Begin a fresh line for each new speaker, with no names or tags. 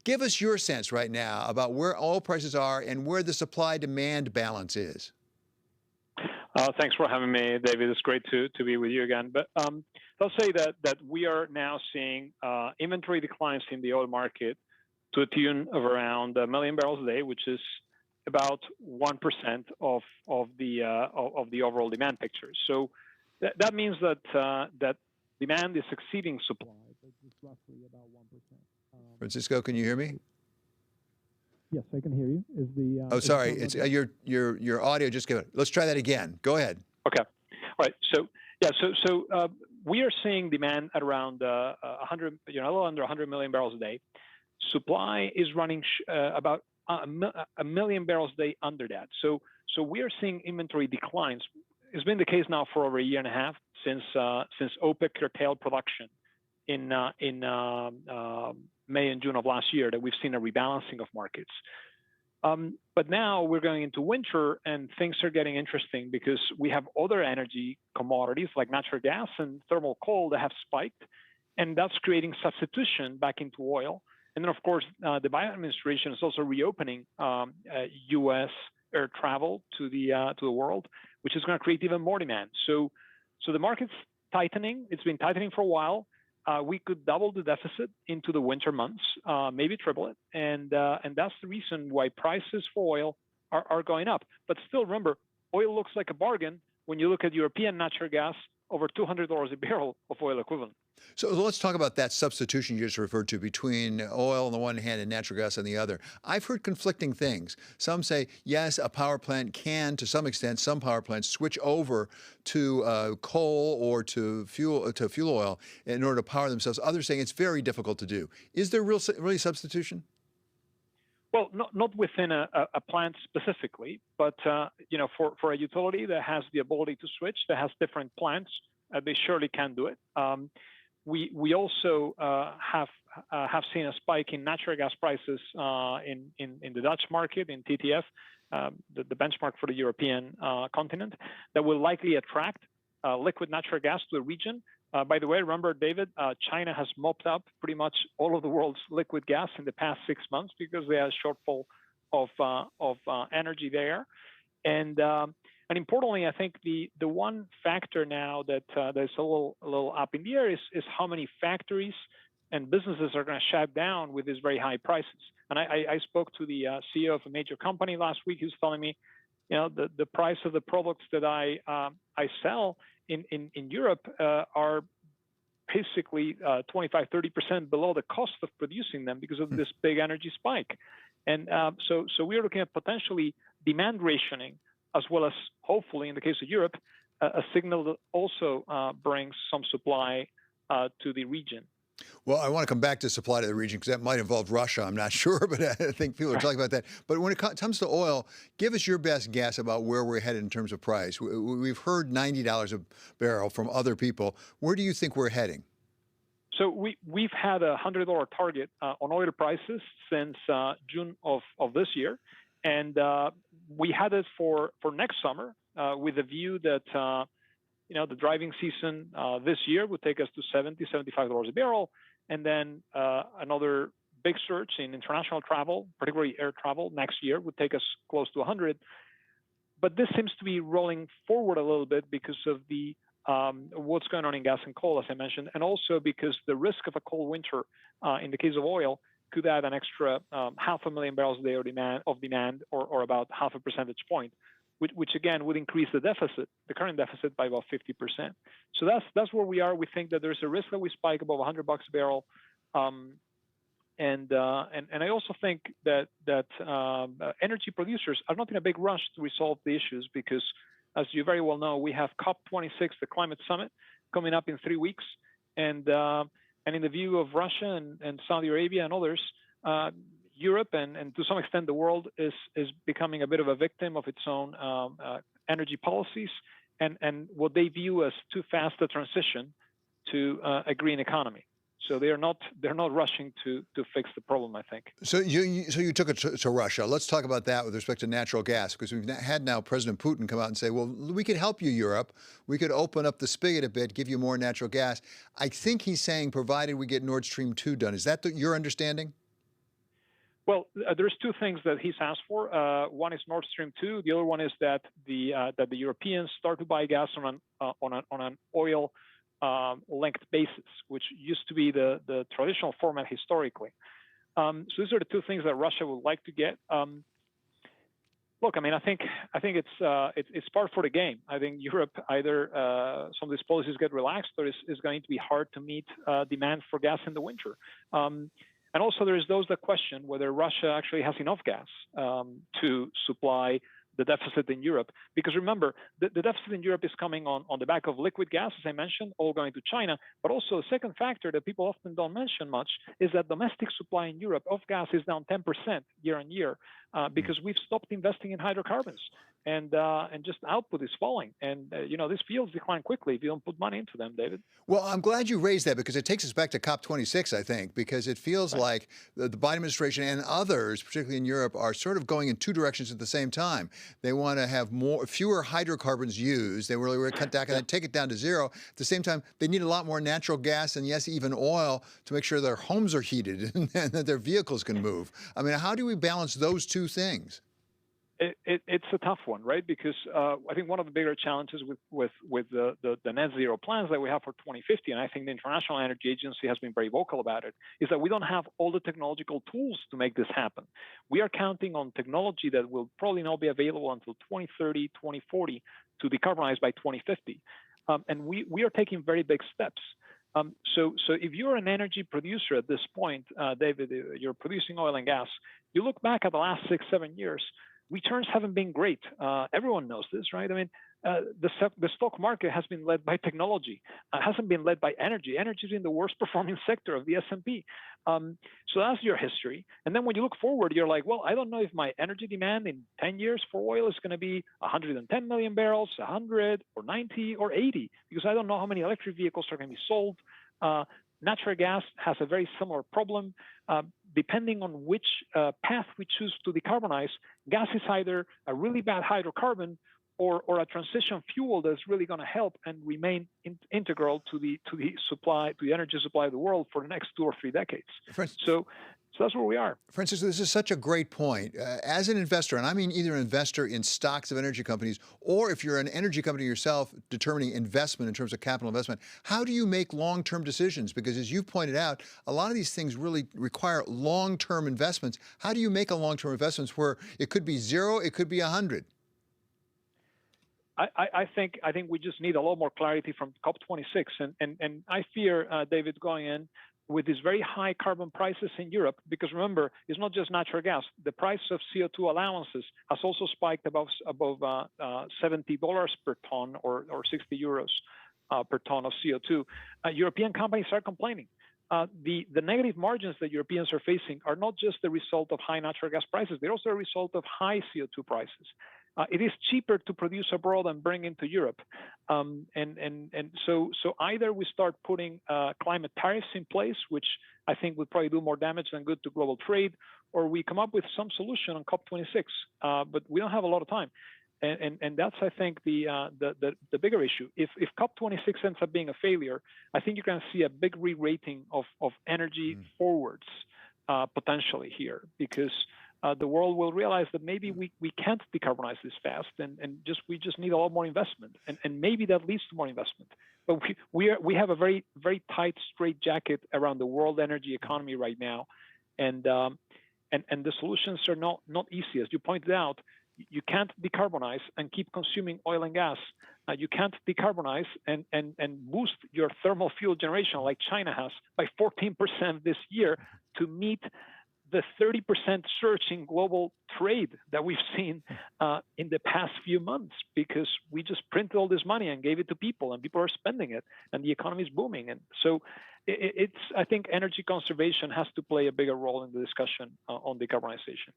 Give us your sense right now about where oil prices are and where the supply-demand balance is.
Thanks for having me, David. It's great to be with you again. But I'll say that we are now seeing inventory declines in the oil market to a tune of around 1 million barrels a day, which is about 1% of the overall demand picture. So that means that demand is exceeding supply, but just roughly about 1%.
Francisco, can you hear me?
Yes, I can hear you.
Oh, sorry. It's your audio just came. Let's try that again. Go ahead.
Okay. All right. So yeah. So we are seeing demand at around 100, a little under 100 million barrels a day. Supply is running about a million barrels a day under that. So we are seeing inventory declines. It's been the case now for over a year and a half since OPEC curtailed production in May and June of last year, that we've seen a rebalancing of markets. But now we're going into winter and things are getting interesting because we have other energy commodities like natural gas and thermal coal that have spiked, and that's creating substitution back into oil. And then, of course, the Biden administration is also reopening U.S. air travel to the world, which is going to create even more demand. So the market's tightening. It's been tightening for a while. We could double the deficit into the winter months, maybe triple it, and that's the reason why prices for oil are going up. But still, remember, oil looks like a bargain when you look at European natural gas, over $200 a barrel of oil equivalent.
So let's talk about that substitution you just referred to between oil on the one hand and natural gas on the other. I've heard conflicting things. Some say, yes, a power plant can, to some extent, some power plants switch over to coal or to fuel oil in order to power themselves. Others saying it's very difficult to do. Is there really substitution?
Well, not within a plant specifically, but for a utility that has the ability to switch, that has different plants, they surely can do it. We also have seen a spike in natural gas prices in the Dutch market, in TTF, the benchmark for the European continent, that will likely attract liquid natural gas to the region. By the way, remember, David, China has mopped up pretty much all of the world's liquid gas in the past 6 months because they had a shortfall of energy there. And importantly, I think the one factor now that is a little up in the air is how many factories and businesses are going to shut down with these very high prices. And I spoke to the CEO of a major company last week. He was telling me, the price of the products that I sell in Europe are basically 25-30% below the cost of producing them because of this big energy spike. And so we're looking at potentially demand rationing, as well as hopefully, in the case of Europe, a signal that also brings some supply to the region.
Well, I want to come back to supply to the region because that might involve Russia. I'm not sure, but I think people are talking about that. But when it comes to oil, give us your best guess about where we're headed in terms of price. We've heard $90 a barrel from other people. Where do you think we're heading?
So we've had a $100 target on oil prices since June of this year. And we had it for next summer with a view that the driving season this year would take us to $70, $75 a barrel. And then another big surge in international travel, particularly air travel, next year would take us close to 100. But this seems to be rolling forward a little bit because of the what's going on in gas and coal, as I mentioned, and also because the risk of a cold winter in the case of oil could add an extra 500,000 barrels a day of demand, or about half a percentage point, which again would increase the current deficit, by about 50%. So that's where we are. We think that there's a risk that we spike above $100 a barrel, and I also think that energy producers are not in a big rush to resolve the issues because, as you very well know, we have COP26, the climate summit, coming up in 3 weeks, and in the view of Russia and Saudi Arabia and others, Europe and to some extent the world is becoming a bit of a victim of its own energy policies and what they view as too fast a transition to a green economy. So they're not rushing to fix the problem, I think.
So you took it to Russia. Let's talk about that with respect to natural gas, because we've had now President Putin come out and say, well, we could help you, Europe. We could open up the spigot a bit, give you more natural gas. I think he's saying provided we get Nord Stream 2 done. Is that your understanding?
Well, there's two things that he's asked for. One is Nord Stream 2. The other one is that the Europeans start to buy gas on an oil linked basis, which used to be the traditional format historically. So these are the two things that Russia would like to get. Look, I mean, I think it's part for the game. I think Europe either some of these policies get relaxed, or it's going to be hard to meet demand for gas in the winter. And also, there's those that question whether Russia actually has enough gas to supply the deficit in Europe. Because remember, the deficit in Europe is coming on the back of liquid gas, as I mentioned, all going to China. But also, the second factor that people often don't mention much is that domestic supply in Europe of gas is down 10% year on year because we've stopped investing in hydrocarbons. And just output is falling. And, these fields decline quickly if you don't put money into them, David.
Well, I'm glad you raised that because it takes us back to COP26, I think, because it feels like the Biden administration and others, particularly in Europe, are sort of going in two directions at the same time. They want to have fewer hydrocarbons used. They really want to cut back and take it down to zero. At the same time, they need a lot more natural gas and, yes, even oil to make sure their homes are heated and that their vehicles can move. I mean, how do we balance those two things?
It's a tough one, right? Because I think one of the bigger challenges with the net zero plans that we have for 2050, and I think the International Energy Agency has been very vocal about it, is that we don't have all the technological tools to make this happen. We are counting on technology that will probably not be available until 2030, 2040 to decarbonize by 2050. And we are taking very big steps. So if you're an energy producer at this point, David, you're producing oil and gas, you look back at the last 6-7 years, returns haven't been great. Everyone knows this, right? I mean, the stock market has been led by technology. Hasn't been led by energy. Energy is in the worst performing sector of the S&P. So that's your history. And then when you look forward, you're like, well, I don't know if my energy demand in 10 years for oil is going to be 110 million barrels, 100 or 90 or 80, because I don't know how many electric vehicles are going to be sold. Natural gas has a very similar problem. Depending on which path we choose to decarbonize, gas is either a really bad hydrocarbon or a transition fuel that's really going to help and remain integral to the energy supply of the world for the next 2 or 3 decades. So that's where we are.
Francisco, this is such a great point. As an investor, and I mean either an investor in stocks of energy companies, or if you're an energy company yourself determining investment in terms of capital investment, how do you make long-term decisions? Because as you've pointed out, a lot of these things really require long-term investments. How do you make a long-term investment where it could be 0, it could be 100?
I think we just need a lot more clarity from COP26. And I fear, David, going in with these very high carbon prices in Europe, because remember, it's not just natural gas. The price of CO2 allowances has also spiked above $70 per ton or 60 euros per ton of CO2. European companies are complaining. The negative margins that Europeans are facing are not just the result of high natural gas prices, they're also a result of high CO2 prices. It is cheaper to produce abroad and bring into Europe. So either we start putting climate tariffs in place, which I think would probably do more damage than good to global trade, or we come up with some solution on COP26. But we don't have a lot of time. And that's, I think, the bigger issue. If COP26 ends up being a failure, I think you're going to see a big re-rating of energy forwards potentially here, because the world will realize that maybe we can't decarbonize this fast, and we just need a lot more investment, and maybe that leads to more investment. But we have a very, very tight straitjacket around the world energy economy right now, and the solutions are not easy. As you pointed out, you can't decarbonize and keep consuming oil and gas. You can't decarbonize and boost your thermal fuel generation like China has by 14% this year to meet the 30% surge in global trade that we've seen in the past few months, because we just printed all this money and gave it to people, and people are spending it, and the economy is booming. And so I think energy conservation has to play a bigger role in the discussion on decarbonization.